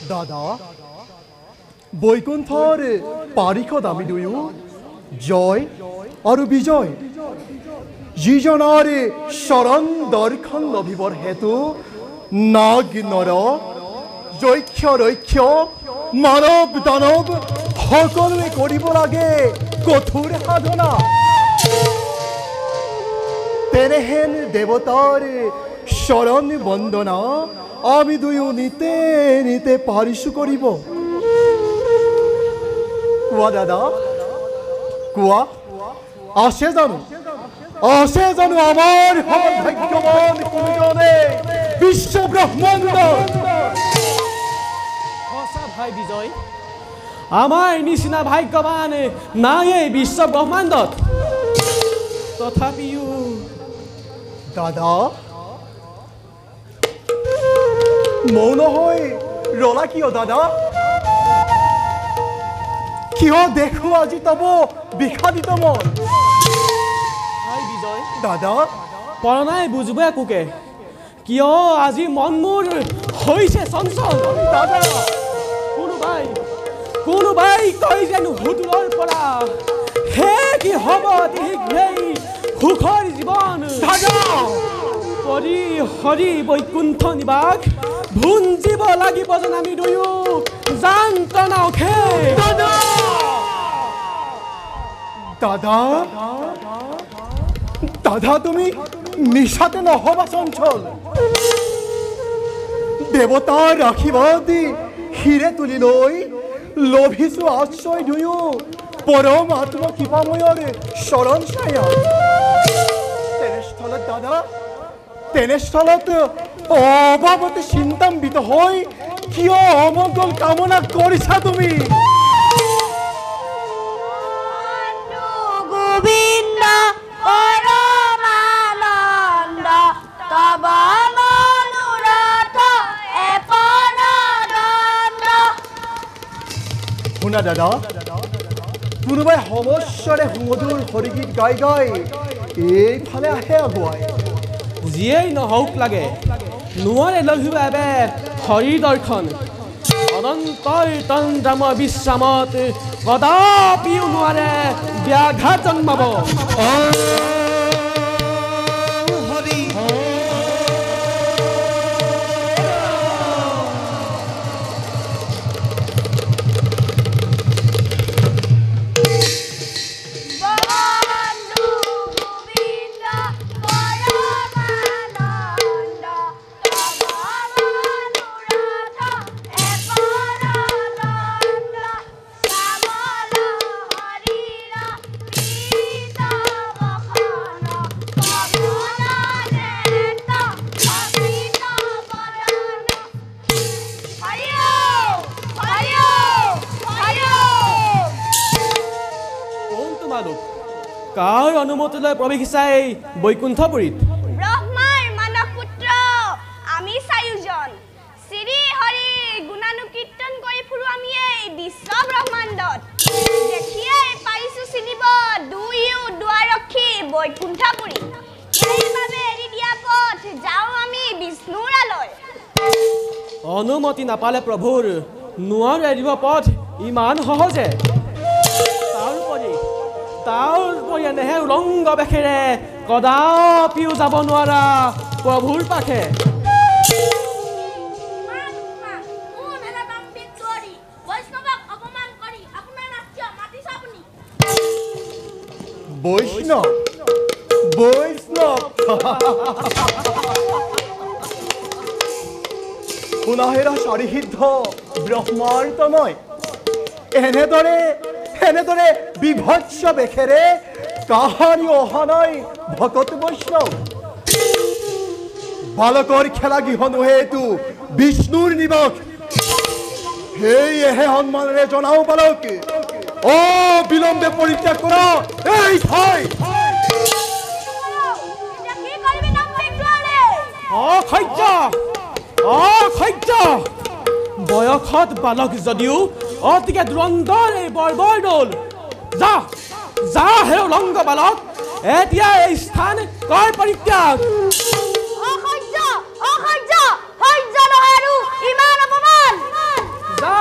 দাদা বৈকুণ্ঠৰ পাৰিষদ আমি দুয়ো জয় আৰু বিজয় যিজনৰ শৰণ দৰ্শন লভিবৰ হেতু নাগ নৰ যক্ষ ৰক্ষ মানৱ দানৱ সকলোৱে কৰিব লাগে কঠোৰ সাধনা তেনেহেন দেৱতাৰ শৰণ বন্দনা আমি দুয়ো নিতে নিতে পাৰিছো কৰিব কোৱা দাদা কোৱা আছে জানো আমাৰ ভাগ্যৱান কোনজনে বিশ্ব ব্ৰহ্মাণ্ড সঁচা ভাই বিজয় আমাৰ নিচিনা ভাগ্যৱান নাই এই বিশ্ব ব্ৰহ্মাণ্ডত তথাপিও দাদা মৌন হৈ ৰলা কিয় দাদা কিয় দেখো আজি তব বিষাদিত মন ভাই বিজয় দাদা পৰণাই বুজিব একোকে কিয় আজি মন মোৰ হৈছে চঞ্চল দাদা কোনোবাই কয় যেন হুদুৰৰ পৰা হে কি হ'ব শীঘ্ৰেই সুখৰ জীৱন দাদা পৰি হৰি বৈকুণ্ঠ নিবাস ভুঞ্জিব লাগিব যেন আমি দুয়ো যান্ত্ৰণা অখে দাদা দাদা তুমি মিছাতে নহবা চঞ্চল দেৱতাৰ আশীৰ্বাদ শিৰে তুলি লৈ লভিছো আশ্ৰয় দুয়ো পৰম আত্ম কৃপাময়ৰ শৰণ ছায়া তেনেস্থলত দাদা তেনেস্থলত অভাৱতে চিন্তাম্বিত হৈ কিয় অমংগল কামনা কৰিছা তুমি গোবিন্দ পৰমানন্দ তব মনোৰথ এপনদণ্ড শুনা দাদা কোনোবাই সমস্যাৰে সুমধুৰ হৰিগীত গাই গাই এইফালে আহে আগুৱাই যিয়েই নহওক লাগে নোৱাৰে লভিব এবে হৰি দৰ্শন অনন্তৰ তন্দ্ৰাম বিশ্ৰামত কদাপিও নোৱাৰে ব্যাঘাত জন্মাব কাৰ অনুমতি লৈ প্ৰৱেশিছাই বৈকুণ্ঠপুৰীত ব্ৰহ্মাৰ মানৱ পুত্ৰ আমি চাৰিওজন শ্ৰী হৰি গুণানুকীৰ্তন কৰি ফুৰো আমি এই বিশ্ব ব্ৰহ্মাণ্ডত দেখিয়েই পাৰিছো চিনিব দুয়ো দুৱাৰক্ষী বৈকুণ্ঠপুৰী সেইবাবে এৰি দিয়া পথ যাওঁ আমি বিষ্ণুৰ আলয় অনুমতি নাপালে প্ৰভুৰ নোৱাৰো এৰিব পথ ইমান সহজে তাৰ এনেহে উলংগ বেশেৰে কদাপিও যাব নোৱাৰা প্ৰভুৰ পাখে বৈষ্ণৱ বৈষ্ণৱ সুনাহেৰা চাৰিসিদ্ধ ব্ৰহ্মাৰ তনয় এনেদৰে বিভৎস বেশেৰে কাহানি অহা নাই ভকত বৈষ্ণৱ বালকৰ খেলা গৃহনুহে এইটো বিষ্ণুৰ নিবাস সেয়েহে সন্মানেৰে জনাও বালক বিলম্বে পৰিত্যাগ কৰা এই ঠাই অসহ্য বয়সত বালক যদিও অতিকে দুৰন্দৰ এই বৰ্বৰ দল যা হে উলংগ বালক এতিয়া এই স্থান কৰ পৰিত্যাগ যা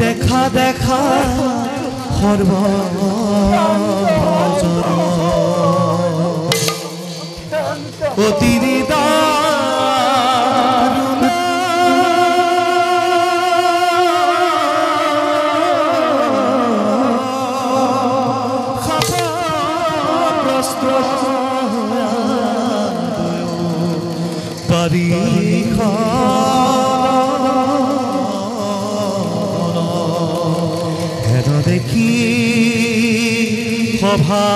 দেখা দেখা সৰ্ব অতিৰি দেখি সভানে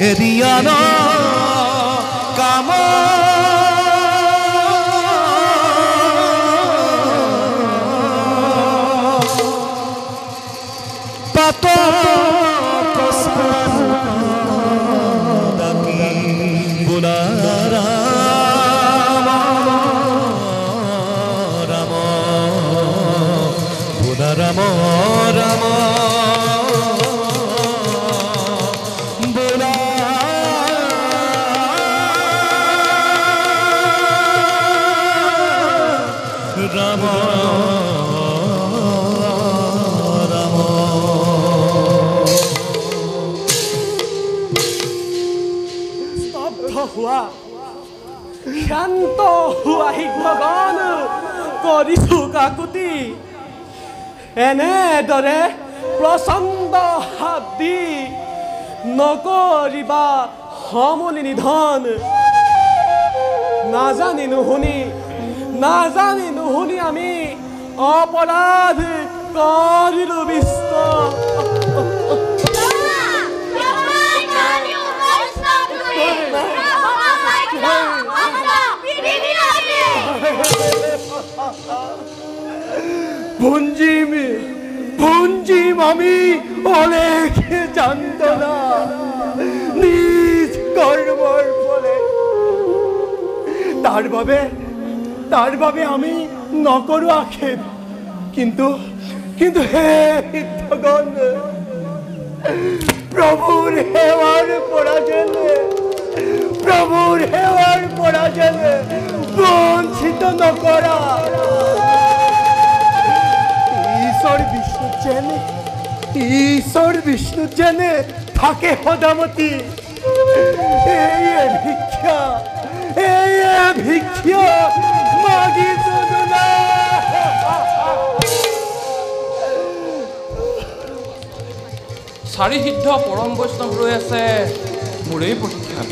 এৰিয়ান কাম পাত বুলাৰা ৰাম ৰাম বোলা ৰাম ৰাম স্তব্ধ হোৱা শান্ত হোৱা ভগৱান কৰিছো কাকুতি এনেদৰে প্ৰচণ্ড হাত দি নকৰিবা সমনি নিধন নাজানি নুশুনি আমি অপৰাধ কৰিলো বিস্ত ভঞ্জিম আমি অলেখে জানত না নিজ কৰ্মৰ ফলে তাৰ বাবে আমি নকৰো আক্ষেপ কিন্তু হে হিতগণ প্ৰভুৰ হেওয়াৰ পৰাজনে বঞ্চিত নকৰা ঈশ্বৰ বিষ্ণু জেনে থাকে সদামতি ভিক্ষা মাগিছো না চাৰি সিদ্ধ পৰম বৈষ্ণৱ ৰৈ আছে মোৰেই প্ৰতীক্ষাত।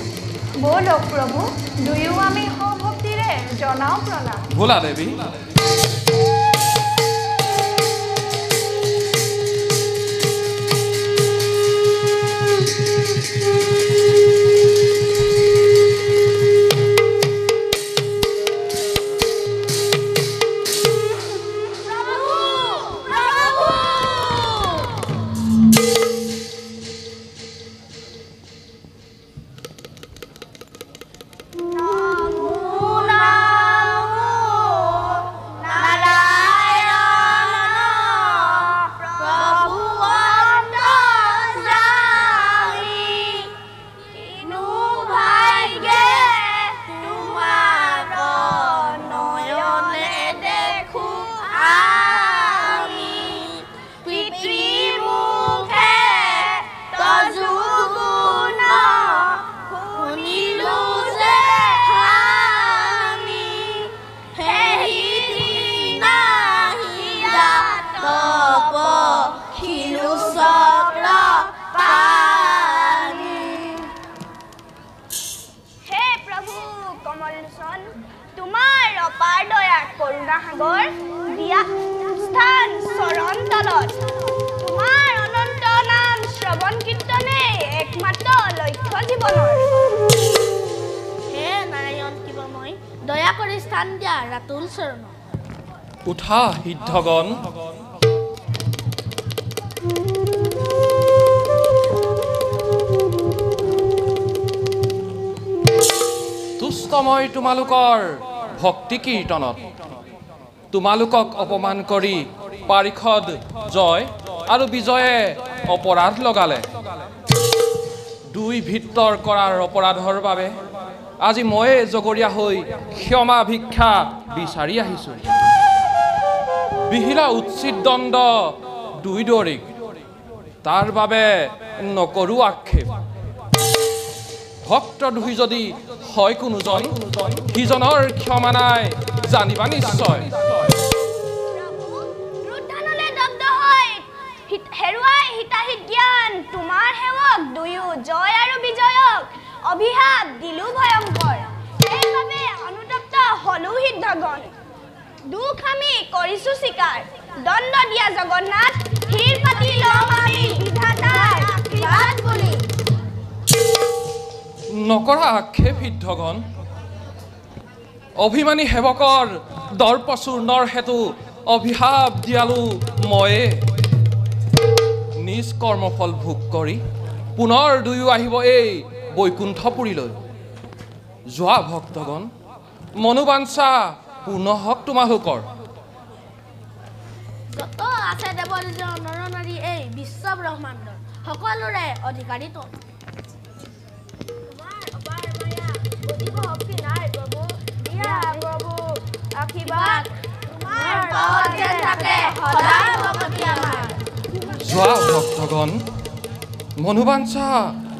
ব'লক প্ৰভু, দুয়ো আমি সভক্তিৰে জনাও প্ৰণাম। ভোলা দেৱী। উঠা সিদ্ধগণ, তুষ্ট মই তোমালোকৰ ভক্তি কীৰ্তনত। তোমালোকক অপমান কৰি পাৰিষদ জয় আৰু বিজয়ে অপৰাধ লগালে। দুই ভিতৰ কৰাৰ অপৰাধৰ বাবে আজি ময়ে জগৰীয়া হৈ ক্ষমা ভিক্ষা বিচাৰি আহিছোঁ। বিহিলা উচিত দণ্ড দুই দৰিক, তাৰ বাবে নকৰোঁ আক্ষেপ। ভক্ত দুই যদি হয় কোনোজন, সিজনৰ ক্ষমা নাই জানিবা নিশ্চয়। হেৰুৱাই হিতাহিত জ্ঞান তোমাৰ সেৱক দুয়ো জয় আৰু বিজয়ক অভিশাপ দিলো ভয়ংকৰ। সেইবাবে অনুতপ্ত হলো সিদ্ধগণ। দুখ আমি কৰিছো স্বীকাৰ, দণ্ড দিয়া জগন্নাথ, শিৰ পাতি লম আমি বিধাতাৰ আশীৰ্বাদ বুলি। নকৰা আক্ষেপ সিদ্ধগণ। অভিমানী সেৱকৰ দৰ্পচূৰ্ণৰ হেতু অভিশাপ দিয়ালো ময়ে। নিজ কৰ্মফল ভোগ কৰি পুনৰ দুয়ো আহিব এই বৈকুণ্ঠপুৰীলৈ। যোৱা ভক্তগণ, মনোবাঞ্ছা পূৰ্ণ হওক তোমালোকৰ। যত আছে দেৱৰ নৰনাৰী এই বিশ্ব ব্ৰহ্মাণ্ডৰ সকলোৰে অধিকাৰী তো। যোৱা ভক্তগণ, মনোবাঞ্ছা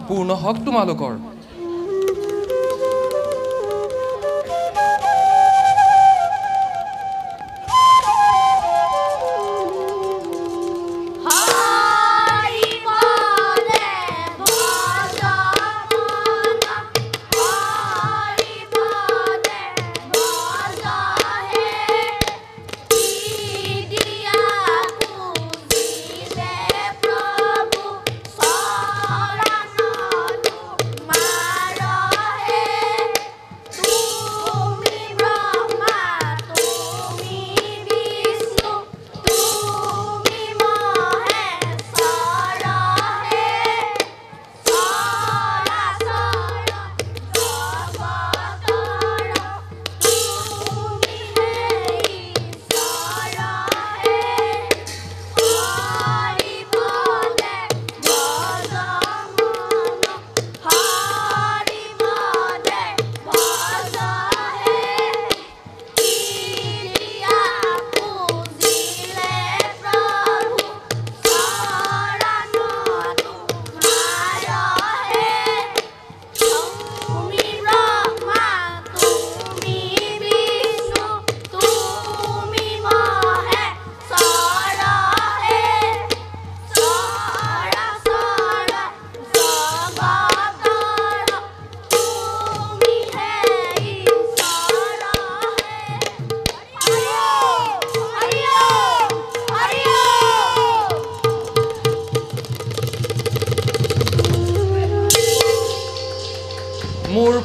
পূৰ্ণ হওক তোমালোকৰ। মা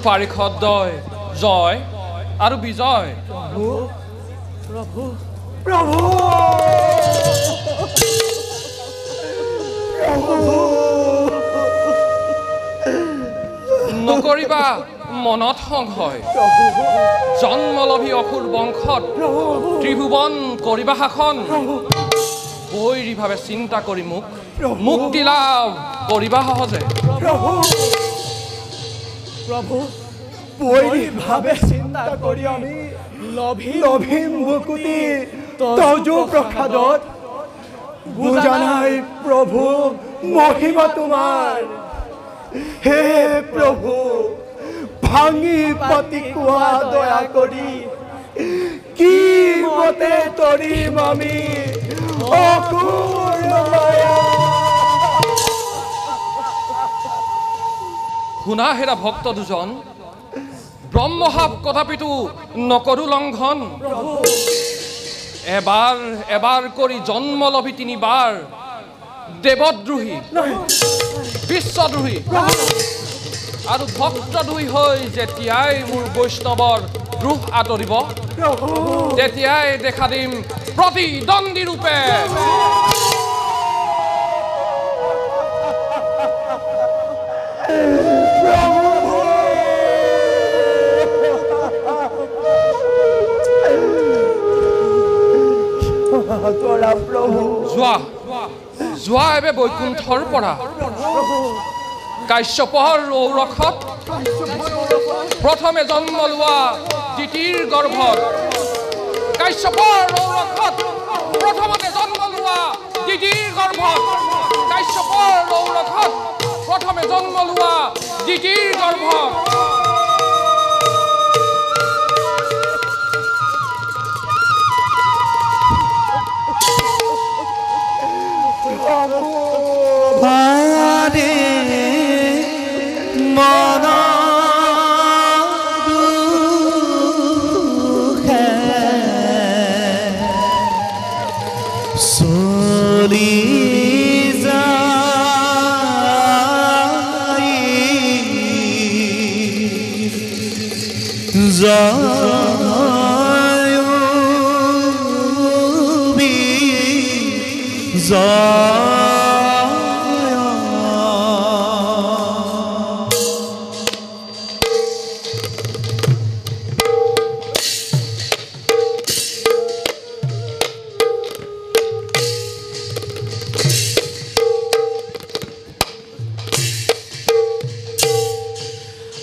পাৰিষদদ্বয় জয় আৰু বিজয়। প্ৰভু প্ৰভু নকৰিবা মনত সংশয়, জন্মলভী অসুৰ বংশত ত্ৰিভুৱন কৰিবা শাসন। বৈৰীভাৱে চিন্তা কৰি মোক মুক্তি লাভ কৰিবা সহজে। প্ৰভু বৈৰীভাৱে চিন্তা কৰি আমি লভিম মুকুতি তজু প্ৰসাদত। বুজা নাই প্ৰভু মহিমা তোমাৰ। হে প্ৰভু ভাঙি পাতি কোৱা দয়া কৰি, কি মতে তৰিম আমি অসুৰ মায়া। শুনা হেৰা ভক্ত দুজন, ব্ৰহ্মসাপ কথাপিতো নকৰো লংঘন। এবাৰ কৰি জন্মলভী তিনিবাৰ, দেৱদ্ৰোহী বিশ্বদ্ৰোহী আৰু ভক্তদ্ৰোহী হৈ যেতিয়াই মোৰ বৈষ্ণৱৰ দ্ৰোহ আঁতৰিব, তেতিয়াই দেখা দিম প্ৰতিদ্বন্দ্বী ৰূপে। যোৱা এবে বৈকুণ্ঠৰ পৰা কাশ্যপৰ ঔৰসত প্ৰথমে জন্ম লোৱা দিতিৰ গৰ্ভত। কাশ্যপৰ ঔৰসত প্ৰথমতে জন্ম লোৱা দিতিৰ গৰ্ভত। কাশ্যপৰ ঔৰসত প্ৰথমে জন্ম লোৱা দিতিৰ গৰ্ভত। ভারে মন দুখে চলি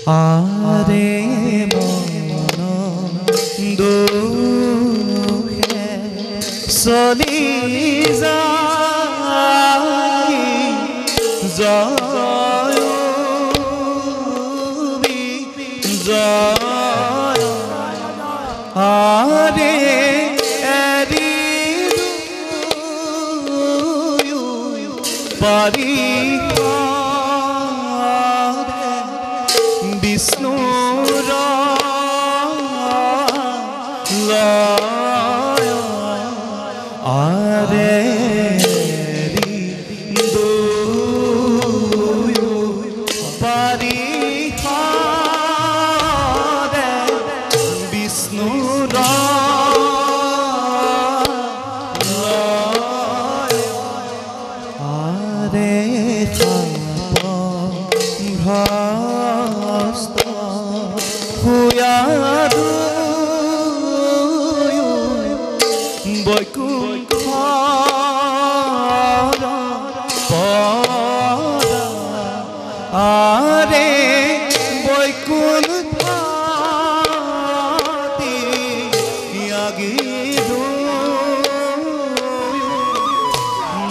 আরে মন দুখে চলি জয় জয় আরে এরি পারি বিষ্ণুর আরে পারি বিষ্ণুর আরে ভস্ত হুয়াদু বৈকুণ্ঠ আরে বৈকুণ্ঠ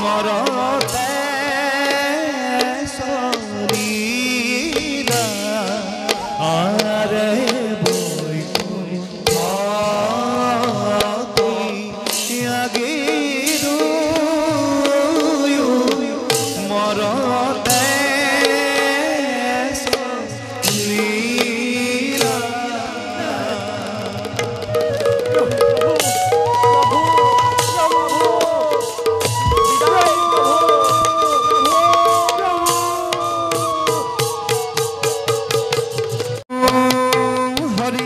মরতে সরিলা আরে বৈকুণ্ঠ মরতে